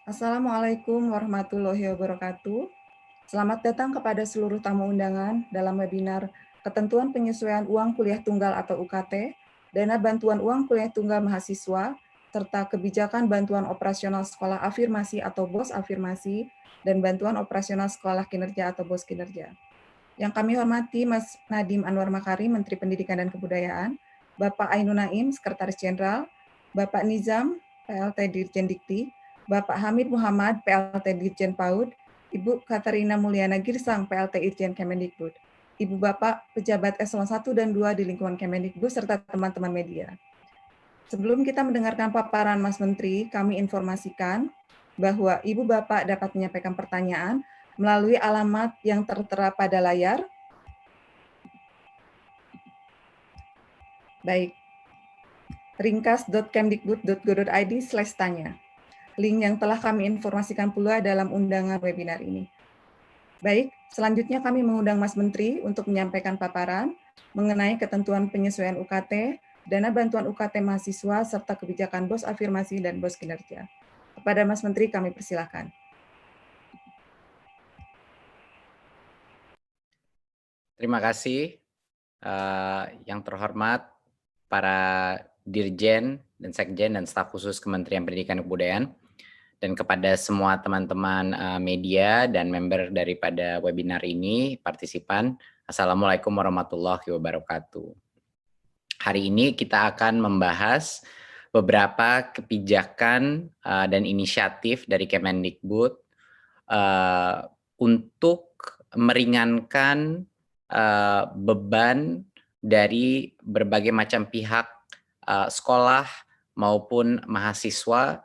Assalamualaikum warahmatullahi wabarakatuh. Selamat datang kepada seluruh tamu undangan dalam webinar Ketentuan Penyesuaian Uang Kuliah Tunggal atau UKT, Dana Bantuan Uang Kuliah Tunggal Mahasiswa, serta Kebijakan Bantuan Operasional Sekolah Afirmasi atau BOS Afirmasi, dan Bantuan Operasional Sekolah Kinerja atau BOS Kinerja. Yang kami hormati Mas Nadiem Anwar Makarim, Menteri Pendidikan dan Kebudayaan, Bapak Ainun Naim, Sekretaris Jenderal, Bapak Nizam, PLT Dirjen Dikti, Bapak Hamid Muhammad, PLT Dirjen PAUD, Ibu Katarina Mulyana Girsang, PLT Irjen Kemendikbud, Ibu Bapak pejabat eselon 1 dan 2 di lingkungan Kemendikbud, serta teman-teman media. Sebelum kita mendengarkan paparan Mas Menteri, kami informasikan bahwa Ibu Bapak dapat menyampaikan pertanyaan melalui alamat yang tertera pada layar. Baik, ringkas.kemdikbud.go.id/tanya. Link yang telah kami informasikan pula dalam undangan webinar ini. Baik, selanjutnya kami mengundang Mas Menteri untuk menyampaikan paparan mengenai ketentuan penyesuaian UKT, dana bantuan UKT mahasiswa, serta kebijakan BOS afirmasi dan BOS kinerja. Kepada Mas Menteri kami persilakan. Terima kasih yang terhormat para Dirjen dan Sekjen dan staf khusus Kementerian Pendidikan dan Kebudayaan, dan kepada semua teman-teman media dan member daripada webinar ini, partisipan, Assalamualaikum warahmatullahi wabarakatuh. Hari ini kita akan membahas beberapa kebijakan dan inisiatif dari Kemendikbud untuk meringankan beban dari berbagai macam pihak sekolah maupun mahasiswa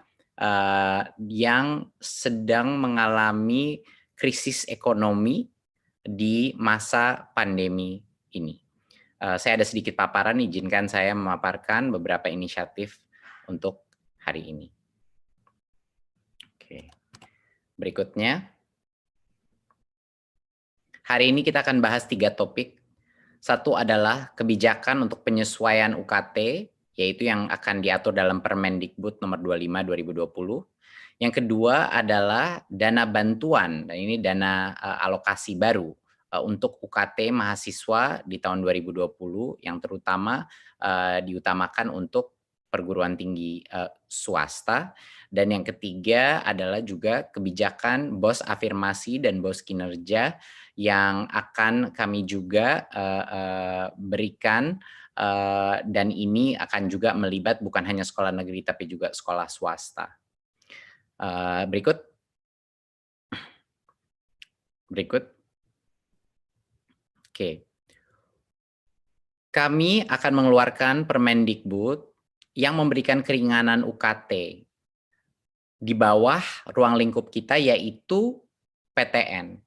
yang sedang mengalami krisis ekonomi di masa pandemi ini. Saya ada sedikit paparan, izinkan saya memaparkan beberapa inisiatif untuk hari ini. Oke. Berikutnya. Hari ini kita akan bahas 3 topik. Satu adalah kebijakan untuk penyesuaian UKT, yaitu yang akan diatur dalam Permendikbud nomor 25 2020. Yang kedua adalah dana bantuan, dan ini dana alokasi baru untuk UKT mahasiswa di tahun 2020 yang terutama diutamakan untuk perguruan tinggi swasta. Dan yang ketiga adalah juga kebijakan BOS afirmasi dan BOS kinerja yang akan kami juga berikan, dan ini akan juga melibat bukan hanya sekolah negeri tapi juga sekolah swasta. Berikut. Oke. Kami akan mengeluarkan Permendikbud yang memberikan keringanan UKT di bawah ruang lingkup kita, yaitu PTN,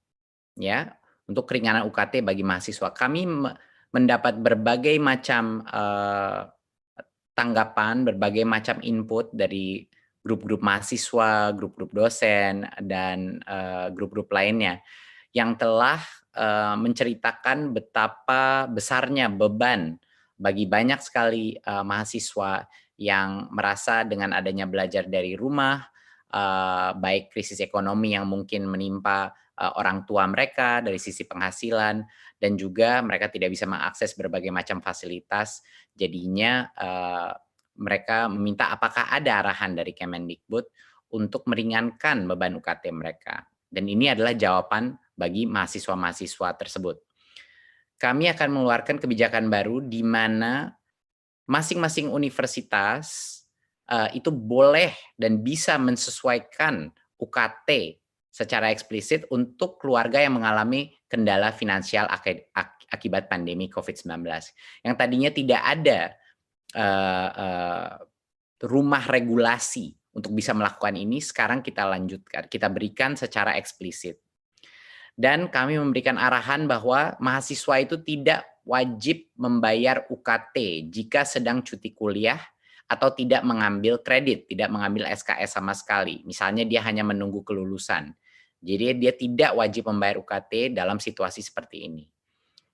ya, untuk keringanan UKT bagi mahasiswa. Kami mendapat berbagai macam tanggapan, berbagai macam input dari grup-grup mahasiswa, grup-grup dosen, dan grup-grup lainnya yang telah menceritakan betapa besarnya beban bagi banyak sekali mahasiswa yang merasa dengan adanya belajar dari rumah, baik krisis ekonomi yang mungkin menimpa orang tua mereka dari sisi penghasilan, dan juga mereka tidak bisa mengakses berbagai macam fasilitas. Jadinya mereka meminta apakah ada arahan dari Kemendikbud untuk meringankan beban UKT mereka. Dan ini adalah jawaban bagi mahasiswa-mahasiswa tersebut. Kami akan mengeluarkan kebijakan baru di mana masing-masing universitas itu boleh dan bisa mensesuaikan UKT secara eksplisit untuk keluarga yang mengalami kendala finansial akibat pandemi COVID-19. Yang tadinya tidak ada rumah regulasi untuk bisa melakukan ini, sekarang kita lanjutkan, kita berikan secara eksplisit. Dan kami memberikan arahan bahwa mahasiswa itu tidak wajib membayar UKT jika sedang cuti kuliah atau tidak mengambil kredit, tidak mengambil SKS sama sekali. Misalnya dia hanya menunggu kelulusan. Jadi dia tidak wajib membayar UKT dalam situasi seperti ini.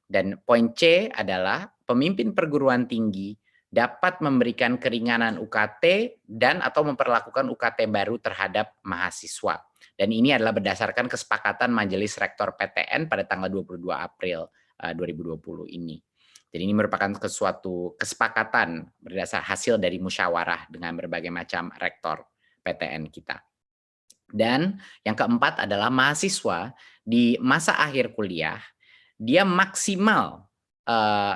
Dan poin C adalah pemimpin perguruan tinggi dapat memberikan keringanan UKT dan atau memperlakukan UKT baru terhadap mahasiswa. Dan ini adalah berdasarkan kesepakatan Majelis Rektor PTN pada tanggal 22 April 2020 ini. Jadi ini merupakan suatu kesepakatan berdasar hasil dari musyawarah dengan berbagai macam rektor PTN kita. Dan yang keempat adalah mahasiswa di masa akhir kuliah, dia maksimal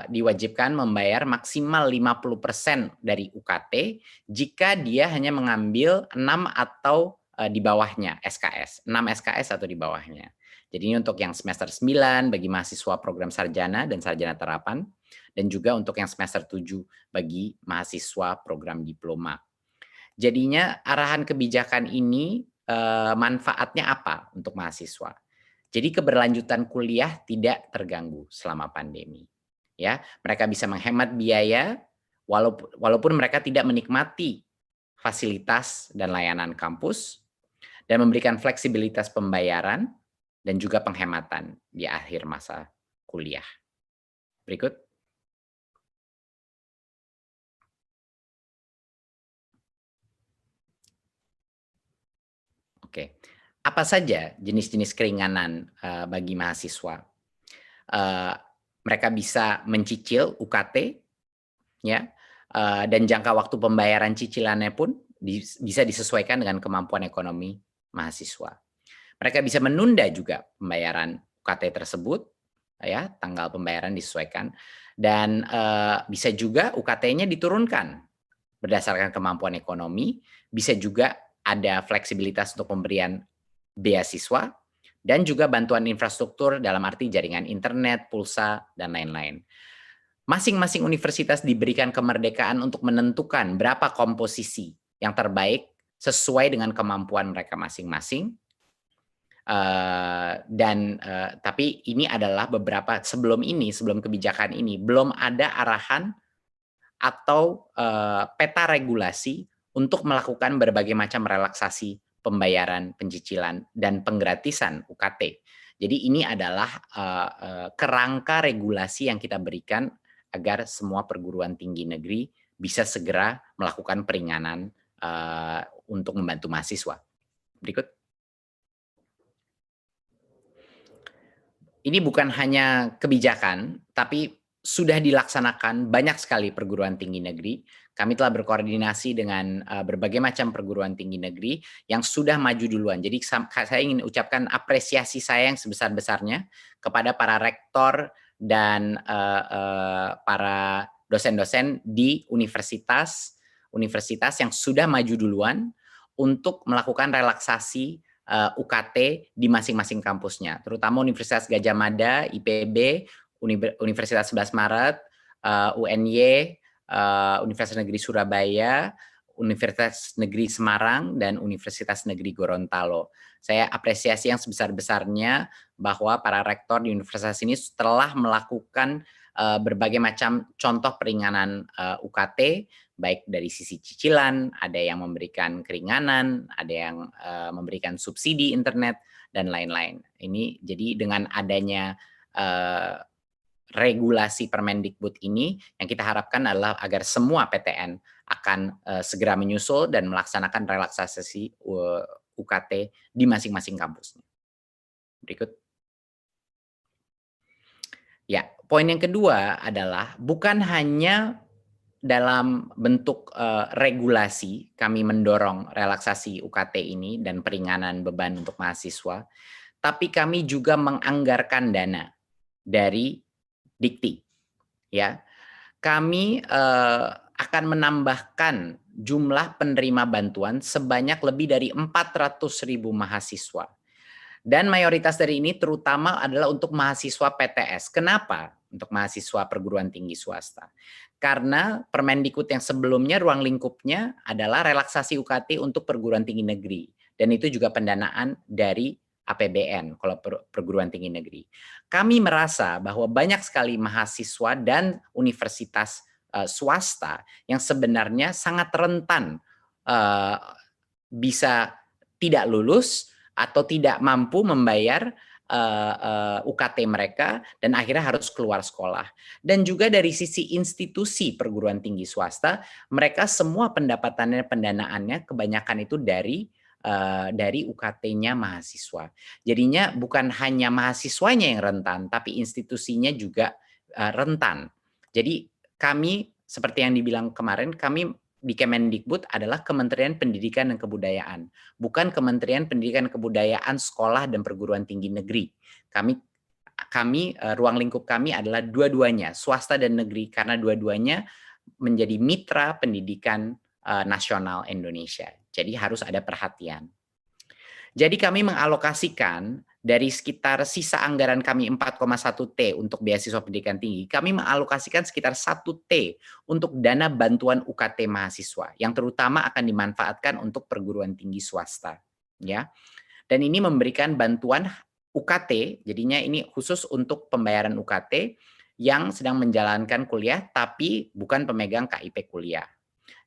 diwajibkan membayar maksimal 50% dari UKT jika dia hanya mengambil 6 atau di bawahnya SKS, 6 SKS atau di bawahnya. Jadi ini untuk yang semester 9 bagi mahasiswa program sarjana dan sarjana terapan, dan juga untuk yang semester 7 bagi mahasiswa program diploma. Jadinya arahan kebijakan ini manfaatnya apa untuk mahasiswa? Jadi keberlanjutan kuliah tidak terganggu selama pandemi. Ya, mereka bisa menghemat biaya walaupun mereka tidak menikmati fasilitas dan layanan kampus, dan memberikan fleksibilitas pembayaran dan juga penghematan di akhir masa kuliah. Berikut. Oke, apa saja jenis-jenis keringanan bagi mahasiswa? Mereka bisa mencicil UKT, ya, dan jangka waktu pembayaran cicilannya pun bisa disesuaikan dengan kemampuan ekonomi mahasiswa. Mereka bisa menunda juga pembayaran UKT tersebut, ya, tanggal pembayaran disesuaikan, dan bisa juga UKT-nya diturunkan berdasarkan kemampuan ekonomi. Bisa juga ada fleksibilitas untuk pemberian beasiswa, dan juga bantuan infrastruktur dalam arti jaringan internet, pulsa, dan lain-lain. Masing-masing universitas diberikan kemerdekaan untuk menentukan berapa komposisi yang terbaik sesuai dengan kemampuan mereka masing-masing. Tapi ini adalah beberapa sebelum kebijakan ini belum ada arahan atau peta regulasi untuk melakukan berbagai macam relaksasi pembayaran, pencicilan, dan penggratisan UKT. Jadi ini adalah kerangka regulasi yang kita berikan agar semua perguruan tinggi negeri bisa segera melakukan peringanan untuk membantu mahasiswa. Berikut. Ini bukan hanya kebijakan, tapi sudah dilaksanakan banyak sekali perguruan tinggi negeri. Kami telah berkoordinasi dengan berbagai macam perguruan tinggi negeri yang sudah maju duluan. Jadi saya ingin ucapkan apresiasi saya yang sebesar-besarnya kepada para rektor dan para dosen-dosen di universitas yang sudah maju duluan untuk melakukan relaksasi UKT di masing-masing kampusnya, terutama Universitas Gadjah Mada, IPB, Universitas 11 Maret, UNY, Universitas Negeri Surabaya, Universitas Negeri Semarang, dan Universitas Negeri Gorontalo. Saya apresiasi yang sebesar-besarnya bahwa para rektor di universitas ini telah melakukan berbagai macam contoh peringanan UKT, baik dari sisi cicilan, ada yang memberikan keringanan, ada yang memberikan subsidi internet, dan lain-lain. Ini jadi dengan adanya regulasi Permendikbud ini, yang kita harapkan adalah agar semua PTN akan segera menyusul dan melaksanakan relaksasi UKT di masing-masing kampusnya. Berikut. Ya, poin yang kedua adalah bukan hanya dalam bentuk regulasi kami mendorong relaksasi UKT ini dan peringanan beban untuk mahasiswa, tapi kami juga menganggarkan dana dari Dikti. Ya, kami akan menambahkan jumlah penerima bantuan sebanyak lebih dari 400.000 mahasiswa. Dan mayoritas dari ini terutama adalah untuk mahasiswa PTS. Kenapa? Untuk mahasiswa perguruan tinggi swasta. Karena Permendikbud yang sebelumnya ruang lingkupnya adalah relaksasi UKT untuk perguruan tinggi negeri. Dan itu juga pendanaan dari APBN kalau perguruan tinggi negeri. Kami merasa bahwa banyak sekali mahasiswa dan universitas swasta yang sebenarnya sangat rentan bisa tidak lulus atau tidak mampu membayar UKT mereka dan akhirnya harus keluar sekolah. Dan juga dari sisi institusi perguruan tinggi swasta, mereka semua pendapatannya, pendanaannya kebanyakan itu dari UKT-nya mahasiswa. Jadinya bukan hanya mahasiswanya yang rentan, tapi institusinya juga rentan. Jadi kami, seperti yang dibilang kemarin, kami di Kemendikbud adalah Kementerian Pendidikan dan Kebudayaan, bukan Kementerian Pendidikan dan Kebudayaan Sekolah dan Perguruan Tinggi Negeri. Kami ruang lingkup kami adalah dua-duanya, swasta dan negeri, karena dua-duanya menjadi mitra pendidikan nasional Indonesia. Jadi harus ada perhatian. Jadi kami mengalokasikan dari sekitar sisa anggaran kami 4,1 T untuk beasiswa pendidikan tinggi, kami mengalokasikan sekitar 1 T untuk dana bantuan UKT mahasiswa, yang terutama akan dimanfaatkan untuk perguruan tinggi swasta. Ya. Dan ini memberikan bantuan UKT, jadinya ini khusus untuk pembayaran UKT yang sedang menjalankan kuliah, tapi bukan pemegang KIP kuliah.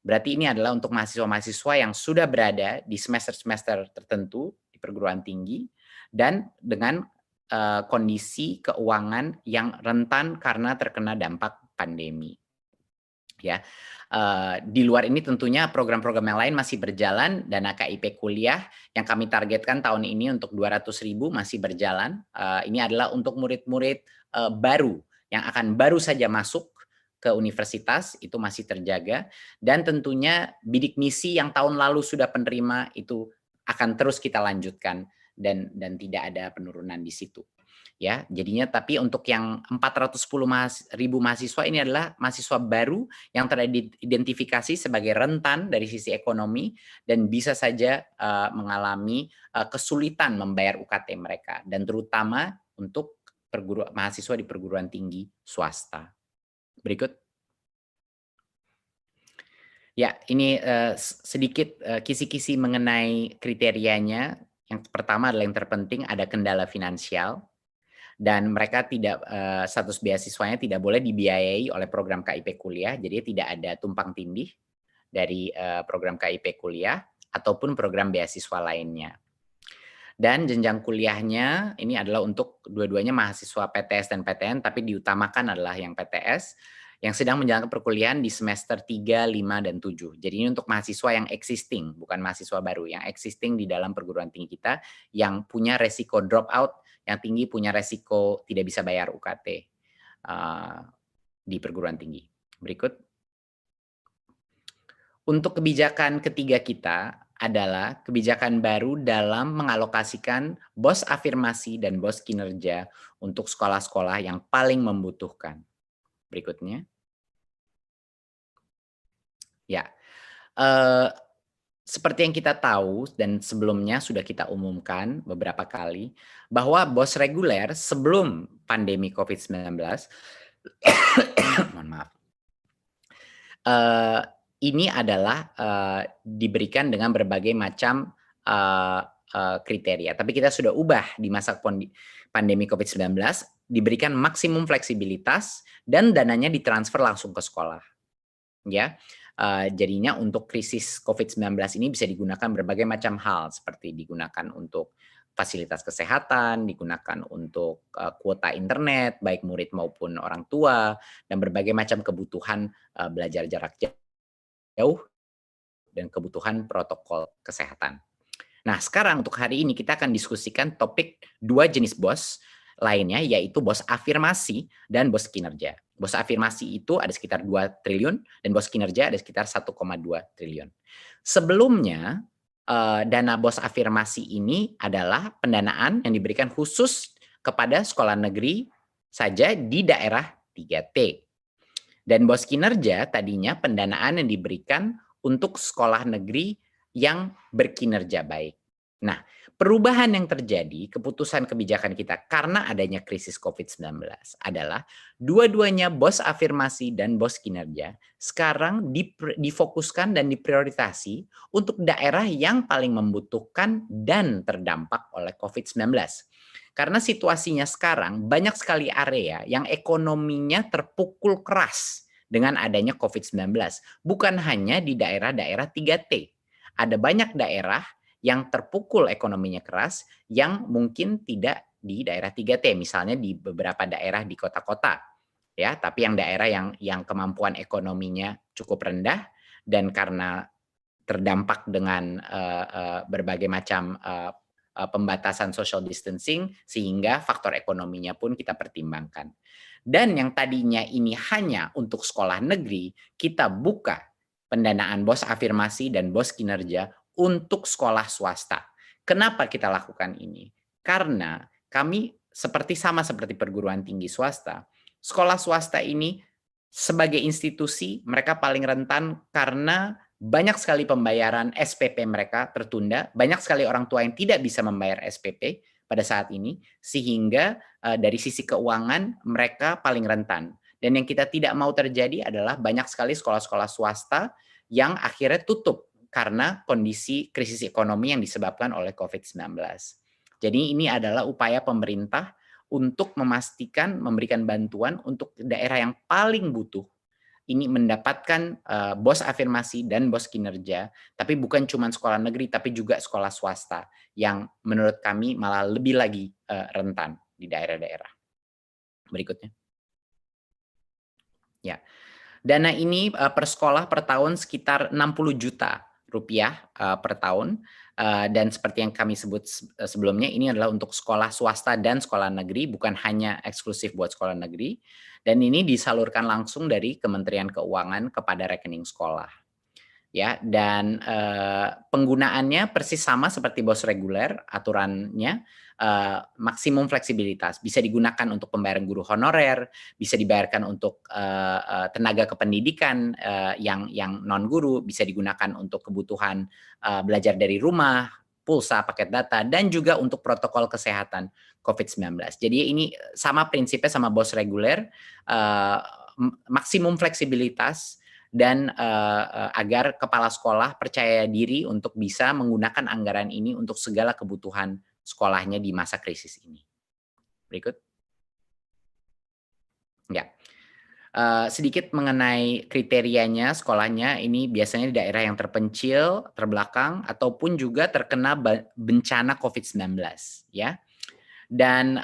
Berarti ini adalah untuk mahasiswa-mahasiswa yang sudah berada di semester-semester tertentu di perguruan tinggi dan dengan kondisi keuangan yang rentan karena terkena dampak pandemi. Ya, di luar ini tentunya program-program yang lain masih berjalan. Dana KIP kuliah yang kami targetkan tahun ini untuk 200.000 masih berjalan. Ini adalah untuk murid-murid baru yang akan baru saja masuk ke universitas, itu masih terjaga, dan tentunya bidik misi yang tahun lalu sudah penerima itu akan terus kita lanjutkan dan tidak ada penurunan di situ. Ya, jadinya tapi untuk yang 410.000 mahasiswa ini adalah mahasiswa baru yang teridentifikasi sebagai rentan dari sisi ekonomi dan bisa saja mengalami kesulitan membayar UKT mereka, dan terutama untuk mahasiswa di perguruan tinggi swasta. Berikut. Ya, ini sedikit kisi-kisi mengenai kriterianya. Yang pertama adalah yang terpenting ada kendala finansial, dan mereka tidak status beasiswanya tidak boleh dibiayai oleh program KIP kuliah, jadi tidak ada tumpang tindih dari program KIP kuliah ataupun program beasiswa lainnya. Dan jenjang kuliahnya ini adalah untuk dua-duanya mahasiswa PTS dan PTN, tapi diutamakan adalah yang PTS yang sedang menjalankan perkuliahan di semester 3, 5, dan 7. Jadi ini untuk mahasiswa yang existing, bukan mahasiswa baru, yang existing di dalam perguruan tinggi kita, yang punya resiko drop out yang tinggi, punya resiko tidak bisa bayar UKT di perguruan tinggi. Berikut. Untuk kebijakan ketiga kita adalah kebijakan baru dalam mengalokasikan BOS afirmasi dan BOS kinerja untuk sekolah-sekolah yang paling membutuhkan. Berikutnya. Ya, seperti yang kita tahu dan sebelumnya sudah kita umumkan beberapa kali, bahwa BOS reguler sebelum pandemi COVID-19, mohon maaf, ini adalah diberikan dengan berbagai macam kriteria. Tapi kita sudah ubah di masa pandemi COVID-19, diberikan maksimum fleksibilitas dan dananya ditransfer langsung ke sekolah. Ya, jadinya untuk krisis COVID-19 ini bisa digunakan berbagai macam hal, seperti digunakan untuk fasilitas kesehatan, digunakan untuk kuota internet, baik murid maupun orang tua, dan berbagai macam kebutuhan belajar jarak jauh, dan kebutuhan protokol kesehatan. Nah, sekarang untuk hari ini kita akan diskusikan topik 2 jenis BOS lainnya, yaitu BOS afirmasi dan BOS kinerja. BOS afirmasi itu ada sekitar 2 triliun dan BOS kinerja ada sekitar 1,2 triliun. Sebelumnya, dana BOS afirmasi ini adalah pendanaan yang diberikan khusus kepada sekolah negeri saja di daerah 3T. Dan BOS kinerja tadinya pendanaan yang diberikan untuk sekolah negeri yang berkinerja baik. Nah, perubahan yang terjadi, keputusan kebijakan kita karena adanya krisis COVID-19 adalah dua-duanya BOS afirmasi dan BOS kinerja sekarang difokuskan dan diprioritasi untuk daerah yang paling membutuhkan dan terdampak oleh COVID-19. Karena situasinya sekarang banyak sekali area yang ekonominya terpukul keras dengan adanya COVID-19. Bukan hanya di daerah-daerah 3T. Ada banyak daerah yang terpukul ekonominya keras, yang mungkin tidak di daerah 3T, misalnya di beberapa daerah di kota-kota, ya. Tapi yang daerah yang kemampuan ekonominya cukup rendah dan karena terdampak dengan berbagai macam pembatasan social distancing, sehingga faktor ekonominya pun kita pertimbangkan. Dan yang tadinya ini hanya untuk sekolah negeri, kita buka pendanaan BOS afirmasi dan BOS kinerja untuk sekolah swasta. Kenapa kita lakukan ini? Karena kami sama seperti perguruan tinggi swasta, sekolah swasta ini sebagai institusi mereka paling rentan karena banyak sekali pembayaran SPP mereka tertunda, banyak sekali orang tua yang tidak bisa membayar SPP pada saat ini, sehingga dari sisi keuangan mereka paling rentan. Dan yang kita tidak mau terjadi adalah banyak sekali sekolah-sekolah swasta yang akhirnya tutup karena kondisi krisis ekonomi yang disebabkan oleh COVID-19. Jadi ini adalah upaya pemerintah untuk memastikan memberikan bantuan untuk daerah yang paling butuh ini mendapatkan BOS afirmasi dan BOS kinerja, tapi bukan cuma sekolah negeri, tapi juga sekolah swasta yang menurut kami malah lebih lagi rentan di daerah-daerah. Berikutnya. Ya, dana ini per sekolah per tahun sekitar 60 juta rupiah per tahun. Dan seperti yang kami sebut sebelumnya, ini adalah untuk sekolah swasta dan sekolah negeri, bukan hanya eksklusif buat sekolah negeri. Dan ini disalurkan langsung dari Kementerian Keuangan kepada rekening sekolah. Ya, dan penggunaannya persis sama seperti BOS reguler, aturannya maksimum fleksibilitas. Bisa digunakan untuk pembayaran guru honorer, bisa dibayarkan untuk tenaga kependidikan yang non guru, bisa digunakan untuk kebutuhan belajar dari rumah, pulsa, paket data, dan juga untuk protokol kesehatan COVID-19. Jadi ini sama prinsipnya sama BOS reguler, maksimum fleksibilitas dan agar kepala sekolah percaya diri untuk bisa menggunakan anggaran ini untuk segala kebutuhan sekolahnya di masa krisis ini. Berikut. Ya. Sedikit mengenai kriterianya sekolahnya, ini biasanya di daerah yang terpencil, terbelakang, ataupun juga terkena bencana COVID-19, ya. Dan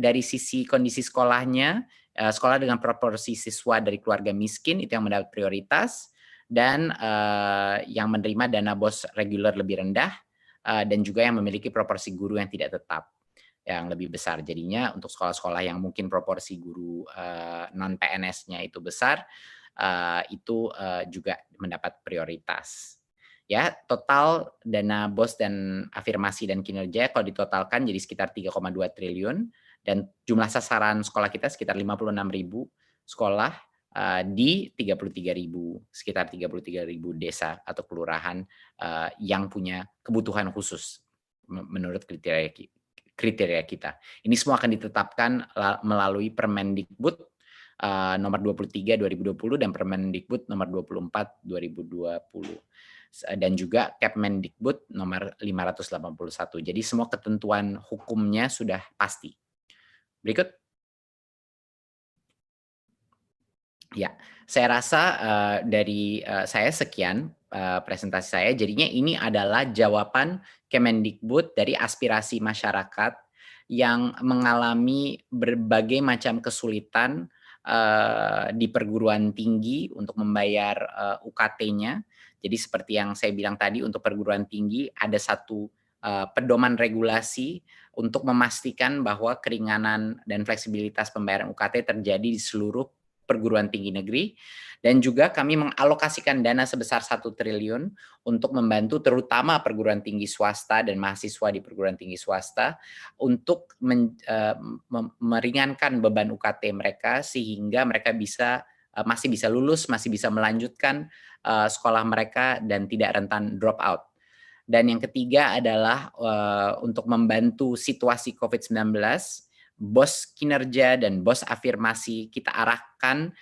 dari sisi kondisi sekolahnya, sekolah dengan proporsi siswa dari keluarga miskin itu yang mendapat prioritas, dan yang menerima dana BOS reguler lebih rendah, dan juga yang memiliki proporsi guru yang tidak tetap yang lebih besar. Jadinya untuk sekolah-sekolah yang mungkin proporsi guru non PNS-nya itu besar, itu juga mendapat prioritas. Ya, total dana BOS dan afirmasi dan kinerja kalau ditotalkan jadi sekitar 3,2 triliun dan jumlah sasaran sekolah kita sekitar 56.000 sekolah di 33.000, sekitar 33.000 desa atau kelurahan yang punya kebutuhan khusus menurut kriteria kita. Ini semua akan ditetapkan melalui Permendikbud nomor 23 2020 dan Permendikbud nomor 24 2020. Dan juga Kepmendikbud nomor 581. Jadi semua ketentuan hukumnya sudah pasti. Berikut. Ya, saya rasa dari saya sekian presentasi saya. Jadinya ini adalah jawaban Kemendikbud dari aspirasi masyarakat yang mengalami berbagai macam kesulitan di perguruan tinggi untuk membayar UKT-nya. Jadi seperti yang saya bilang tadi, untuk perguruan tinggi ada satu pedoman regulasi untuk memastikan bahwa keringanan dan fleksibilitas pembayaran UKT terjadi di seluruh perguruan tinggi negeri, dan juga kami mengalokasikan dana sebesar 1 triliun untuk membantu terutama perguruan tinggi swasta dan mahasiswa di perguruan tinggi swasta untuk meringankan beban UKT mereka sehingga mereka masih bisa lulus, masih bisa melanjutkan sekolah mereka dan tidak rentan drop out. Dan yang ketiga adalah untuk membantu situasi COVID-19, BOS kinerja dan BOS afirmasi kita arahkan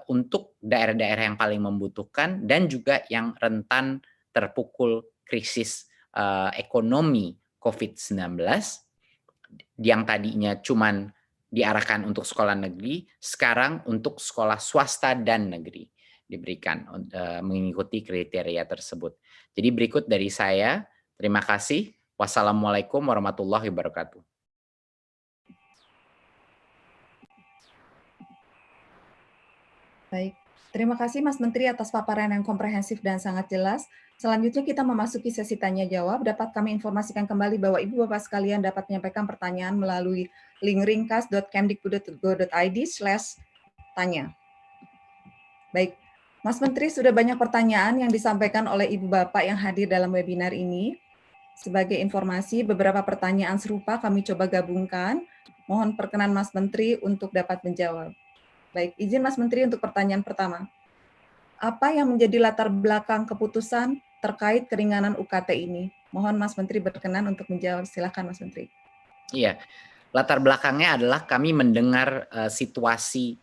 untuk daerah-daerah yang paling membutuhkan dan juga yang rentan terpukul krisis ekonomi COVID-19 yang tadinya cuman diarahkan untuk sekolah negeri, sekarang untuk sekolah swasta dan negeri diberikan mengikuti kriteria tersebut. Jadi berikut dari saya, terima kasih. Wassalamualaikum warahmatullahi wabarakatuh. Baik, terima kasih Mas Menteri atas paparan yang komprehensif dan sangat jelas. Selanjutnya kita memasuki sesi tanya jawab. Dapat kami informasikan kembali bahwa Ibu Bapak sekalian dapat menyampaikan pertanyaan melalui link ringkas.kemdikbud.go.id/tanya. Baik, Mas Menteri, sudah banyak pertanyaan yang disampaikan oleh Ibu Bapak yang hadir dalam webinar ini. Sebagai informasi, beberapa pertanyaan serupa kami coba gabungkan. Mohon perkenan Mas Menteri untuk dapat menjawab. Baik, izin Mas Menteri untuk pertanyaan pertama. Apa yang menjadi latar belakang keputusan terkait keringanan UKT ini? Mohon Mas Menteri berkenan untuk menjawab. Silakan Mas Menteri. Iya, latar belakangnya adalah kami mendengar situasi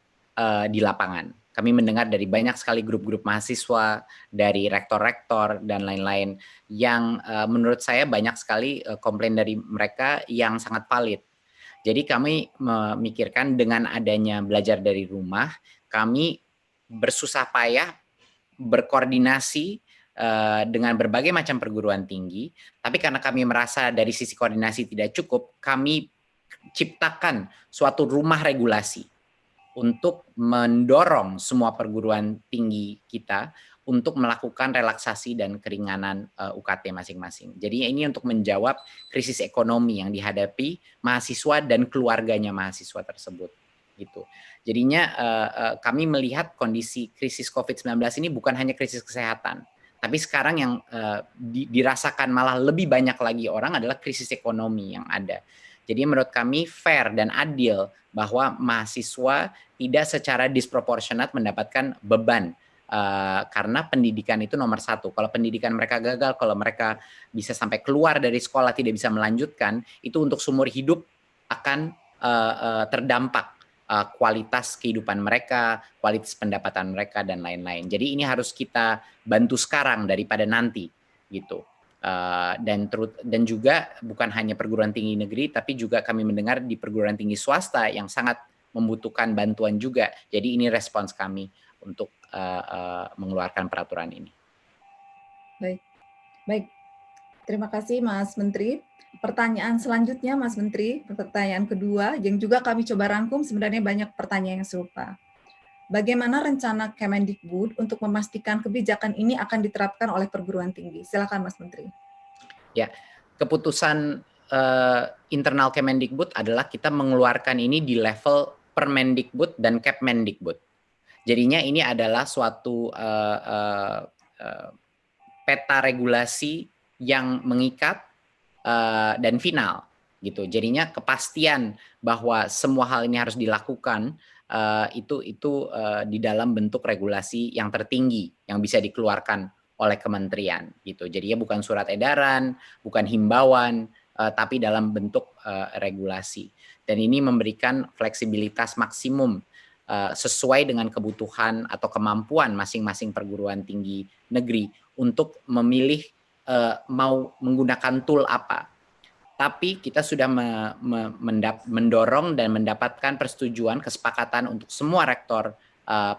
di lapangan. Kami mendengar dari banyak sekali grup-grup mahasiswa, dari rektor-rektor dan lain-lain yang menurut saya banyak sekali komplain dari mereka yang sangat valid. Jadi kami memikirkan dengan adanya belajar dari rumah, kami bersusah payah berkoordinasi dengan berbagai macam perguruan tinggi, tapi karena kami merasa dari sisi koordinasi tidak cukup, kami ciptakan suatu rumah regulasi untuk mendorong semua perguruan tinggi kita untuk melakukan relaksasi dan keringanan UKT masing-masing. Jadi ini untuk menjawab krisis ekonomi yang dihadapi mahasiswa dan keluarganya mahasiswa tersebut. Gitu. Jadinya kami melihat kondisi krisis COVID-19 ini bukan hanya krisis kesehatan, tapi sekarang yang dirasakan malah lebih banyak lagi orang adalah krisis ekonomi yang ada. Jadi menurut kami fair dan adil bahwa mahasiswa tidak secara disproporsionat mendapatkan beban karena pendidikan itu nomor satu. Kalau pendidikan mereka gagal, kalau mereka bisa sampai keluar dari sekolah tidak bisa melanjutkan, itu untuk seumur hidup akan terdampak kualitas kehidupan mereka, kualitas pendapatan mereka dan lain-lain. Jadi ini harus kita bantu sekarang daripada nanti, gitu. Dan juga bukan hanya perguruan tinggi negeri, tapi juga kami mendengar di perguruan tinggi swasta yang sangat membutuhkan bantuan juga. Jadi ini respons kami untuk mengeluarkan peraturan ini. Baik, baik. Terima kasih Mas Menteri. Pertanyaan selanjutnya Mas Menteri, pertanyaan kedua yang juga kami coba rangkum, sebenarnya banyak pertanyaan yang serupa. Bagaimana rencana Kemendikbud untuk memastikan kebijakan ini akan diterapkan oleh perguruan tinggi? Silakan Mas Menteri. Ya, keputusan internal Kemendikbud adalah kita mengeluarkan ini di level Permendikbud dan Kepmendikbud. Jadinya ini adalah suatu peta regulasi yang mengikat dan final gitu. Jadinya kepastian bahwa semua hal ini harus dilakukan itu di dalam bentuk regulasi yang tertinggi yang bisa dikeluarkan oleh kementerian gitu. Jadinya bukan surat edaran, bukan himbauan, tapi dalam bentuk regulasi. Dan ini memberikan fleksibilitas maksimum sesuai dengan kebutuhan atau kemampuan masing-masing perguruan tinggi negeri untuk memilih mau menggunakan tool apa. Tapi kita sudah mendorong dan mendapatkan persetujuan, kesepakatan untuk semua rektor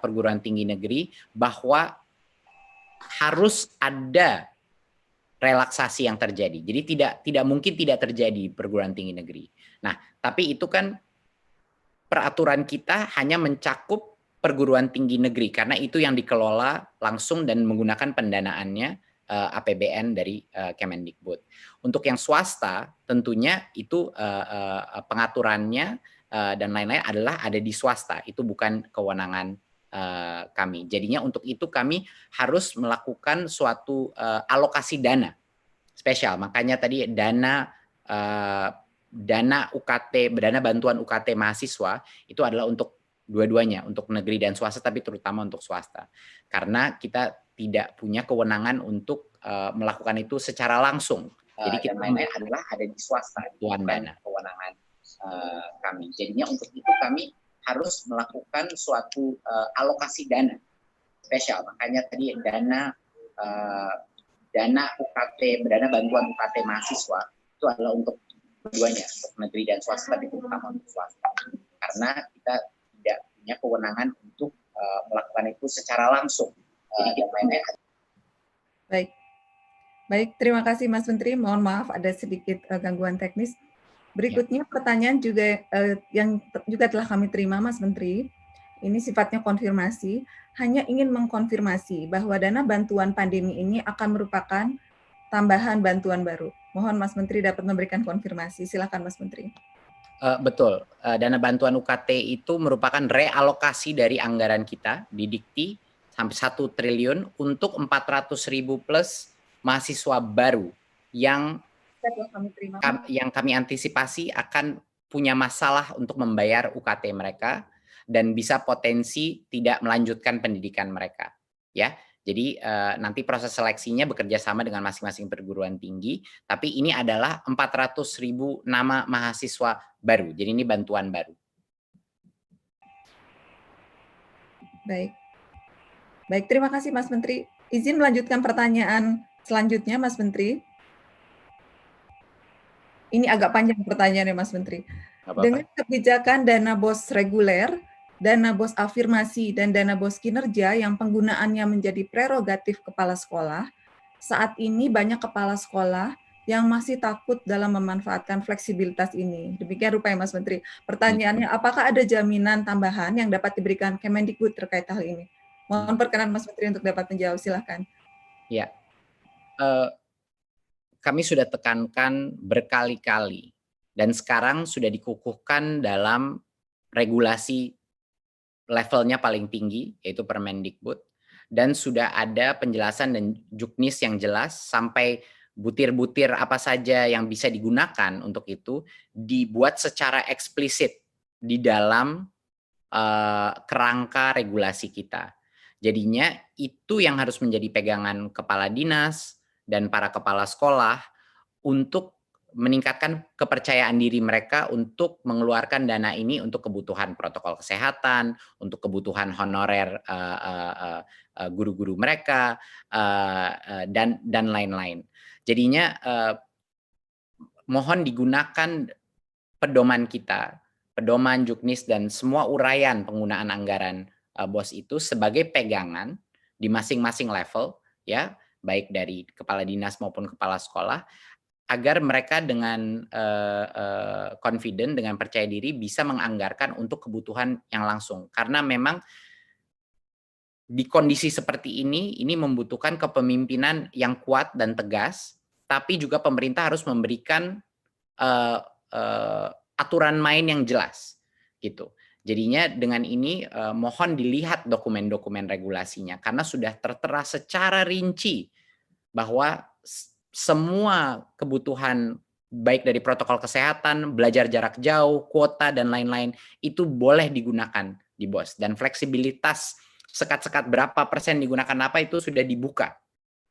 perguruan tinggi negeri bahwa harus ada relaksasi yang terjadi. Jadi tidak mungkin tidak terjadi perguruan tinggi negeri. Nah, tapi itu kan peraturan kita hanya mencakup perguruan tinggi negeri karena itu yang dikelola langsung dan menggunakan pendanaannya APBN dari Kemendikbud. Untuk yang swasta tentunya itu pengaturannya dan lain-lain adalah ada di swasta, itu bukan kewenangan kami. Jadinya untuk itu kami harus melakukan suatu alokasi dana spesial. Makanya tadi dana UKT, dana bantuan UKT mahasiswa itu adalah untuk dua-duanya, untuk negeri dan swasta, tapi terutama untuk swasta. Karena kita tidak punya kewenangan untuk melakukan itu secara langsung. Jadi kita adalah ada di swasta, tuan dana kewenangan kami. Jadinya untuk itu kami harus melakukan suatu alokasi dana spesial. Makanya tadi dana UKT, dana bantuan UKT mahasiswa itu adalah untuk keduanya, untuk negeri dan swasta, tapi terutama untuk swasta. Karena kita tidak punya kewenangan untuk melakukan itu secara langsung. Jadi kita Baik. Baik, terima kasih Mas Menteri. Mohon maaf ada sedikit gangguan teknis. Berikutnya pertanyaan juga yang juga telah kami terima Mas Menteri. ini sifatnya konfirmasi, hanya ingin mengkonfirmasi bahwa dana bantuan pandemi ini akan merupakan tambahan bantuan baru. Mohon Mas Menteri dapat memberikan konfirmasi. Silakan Mas Menteri. Betul, dana bantuan UKT itu merupakan realokasi dari anggaran kita di Dikti sampai 1 triliun untuk 400.000 plus mahasiswa baru yang kami antisipasi akan punya masalah untuk membayar UKT mereka dan bisa potensi tidak melanjutkan pendidikan mereka, ya. Jadi nanti proses seleksinya bekerja sama dengan masing-masing perguruan tinggi, tapi ini adalah 400.000 nama mahasiswa baru. Jadi ini bantuan baru. Baik. Baik, terima kasih Mas Menteri. Izin melanjutkan pertanyaan selanjutnya Mas Menteri. Ini agak panjang pertanyaannya Mas Menteri. Dengan kebijakan dana BOS reguler, dana BOS afirmasi, dan dana BOS kinerja yang penggunaannya menjadi prerogatif kepala sekolah, saat ini banyak kepala sekolah yang masih takut dalam memanfaatkan fleksibilitas ini. Demikian rupanya Mas Menteri. Pertanyaannya, apakah ada jaminan tambahan yang dapat diberikan Kemendikbud terkait hal ini? Mohon perkenan Mas Menteri untuk dapat menjawab, silakan. Ya, kami sudah tekankan berkali-kali dan sekarang sudah dikukuhkan dalam regulasi levelnya paling tinggi, yaitu Permendikbud, dan sudah ada penjelasan dan juknis yang jelas sampai butir-butir apa saja yang bisa digunakan untuk itu dibuat secara eksplisit di dalam kerangka regulasi kita. Jadinya itu yang harus menjadi pegangan kepala dinas dan para kepala sekolah untuk meningkatkan kepercayaan diri mereka untuk mengeluarkan dana ini untuk kebutuhan protokol kesehatan, untuk kebutuhan honorer guru-guru mereka, dan lain-lain. Jadinya mohon digunakan pedoman kita, pedoman juknis dan semua uraian penggunaan anggaran BOS itu sebagai pegangan di masing-masing level, ya, baik dari kepala dinas maupun kepala sekolah, agar mereka dengan confident, dengan percaya diri bisa menganggarkan untuk kebutuhan yang langsung. Karena memang di kondisi seperti ini membutuhkan kepemimpinan yang kuat dan tegas, tapi juga pemerintah harus memberikan aturan main yang jelas, gitu. Jadinya dengan ini mohon dilihat dokumen-dokumen regulasinya karena sudah tertera secara rinci bahwa semua kebutuhan baik dari protokol kesehatan, belajar jarak jauh, kuota dan lain-lain itu boleh digunakan di BOS dan fleksibilitas sekat-sekat berapa persen digunakan apa itu sudah dibuka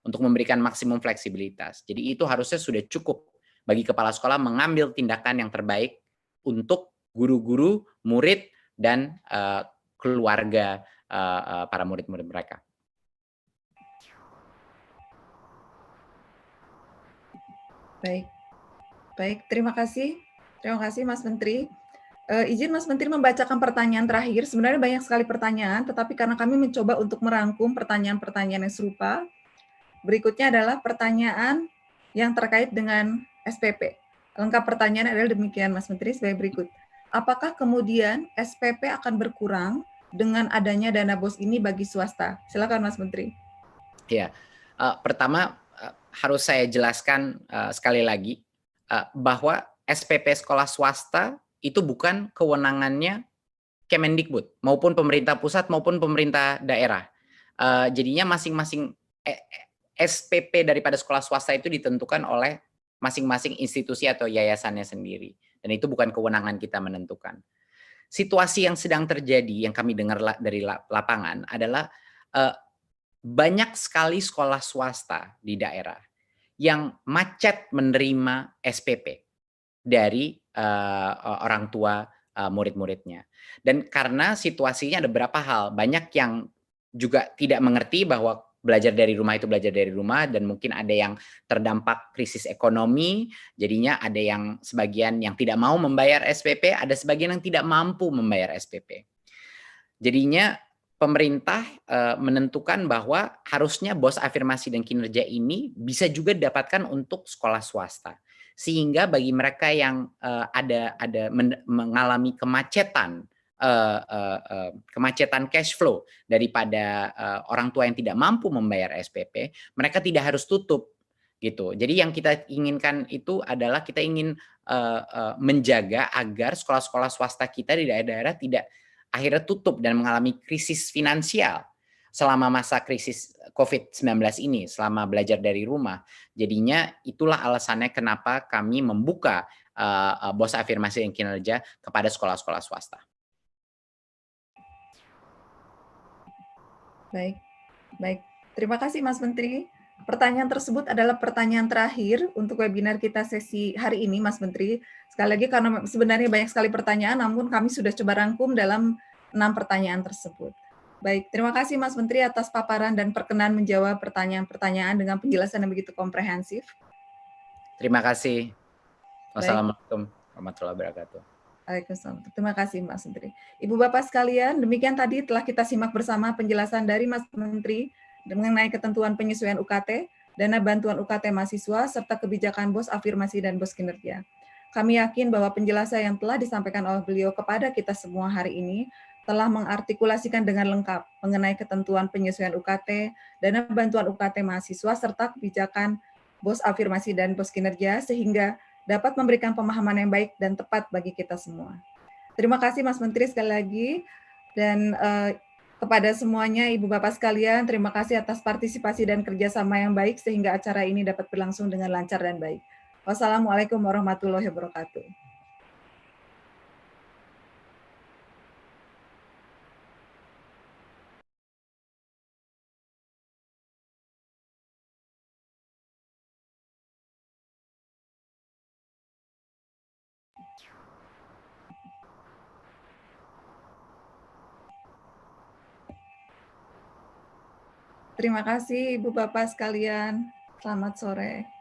untuk memberikan maksimum fleksibilitas. Jadi itu harusnya sudah cukup bagi kepala sekolah mengambil tindakan yang terbaik untuk guru-guru, murid dan keluarga para murid-murid mereka. Baik, terima kasih Mas Menteri. Izin Mas Menteri membacakan pertanyaan terakhir. Sebenarnya banyak sekali pertanyaan, tetapi karena kami mencoba untuk merangkum pertanyaan-pertanyaan yang serupa, berikutnya adalah pertanyaan yang terkait dengan SPP. Lengkap pertanyaan adalah demikian Mas Menteri sebagai berikut. Apakah kemudian SPP akan berkurang dengan adanya dana BOS ini bagi swasta? Silakan Mas Menteri. Ya, pertama harus saya jelaskan sekali lagi bahwa SPP sekolah swasta itu bukan kewenangannya Kemendikbud maupun pemerintah pusat maupun pemerintah daerah. Jadinya masing-masing SPP daripada sekolah swasta itu ditentukan oleh masing-masing institusi atau yayasannya sendiri. Dan itu bukan kewenangan kita menentukan. Situasi yang sedang terjadi yang kami dengar dari lapangan adalah banyak sekali sekolah swasta di daerah yang macet menerima SPP dari orang tua murid-muridnya. Dan karena situasinya ada beberapa hal, banyak yang juga tidak mengerti bahwa belajar dari rumah itu belajar dari rumah dan mungkin ada yang terdampak krisis ekonomi, jadinya ada yang sebagian yang tidak mau membayar SPP, ada sebagian yang tidak mampu membayar SPP. Jadinya pemerintah menentukan bahwa harusnya BOS afirmasi dan kinerja ini bisa juga didapatkan untuk sekolah swasta. Sehingga bagi mereka yang mengalami kemacetan kemacetan cash flow daripada orang tua yang tidak mampu membayar SPP, mereka tidak harus tutup gitu. Jadi yang kita inginkan itu adalah kita ingin menjaga agar sekolah-sekolah swasta kita di daerah-daerah tidak akhirnya tutup dan mengalami krisis finansial selama masa krisis COVID-19 ini, selama belajar dari rumah. Jadinya itulah alasannya kenapa kami membuka BOS afirmasi dan kinerja kepada sekolah-sekolah swasta. Baik, baik. Terima kasih Mas Menteri. Pertanyaan tersebut adalah pertanyaan terakhir untuk webinar kita sesi hari ini, Mas Menteri. Sekali lagi karena sebenarnya banyak sekali pertanyaan, namun kami sudah coba rangkum dalam 6 pertanyaan tersebut. Baik, terima kasih Mas Menteri atas paparan dan perkenan menjawab pertanyaan-pertanyaan dengan penjelasan yang begitu komprehensif. Terima kasih. Wassalamualaikum warahmatullahi wabarakatuh. Waalaikumsalam. Terima kasih Mas Menteri. Ibu Bapak sekalian, demikian tadi telah kita simak bersama penjelasan dari Mas Menteri mengenai ketentuan penyesuaian UKT, dana bantuan UKT mahasiswa, serta kebijakan BOS afirmasi dan BOS kinerja. Kami yakin bahwa penjelasan yang telah disampaikan oleh beliau kepada kita semua hari ini telah mengartikulasikan dengan lengkap mengenai ketentuan penyesuaian UKT, dana bantuan UKT mahasiswa, serta kebijakan BOS afirmasi dan BOS kinerja, sehingga dapat memberikan pemahaman yang baik dan tepat bagi kita semua. Terima kasih Mas Menteri sekali lagi, dan kepada semuanya Ibu Bapak sekalian, terima kasih atas partisipasi dan kerjasama yang baik sehingga acara ini dapat berlangsung dengan lancar dan baik. Wassalamualaikum warahmatullahi wabarakatuh. Terima kasih Ibu Bapak sekalian. Selamat sore.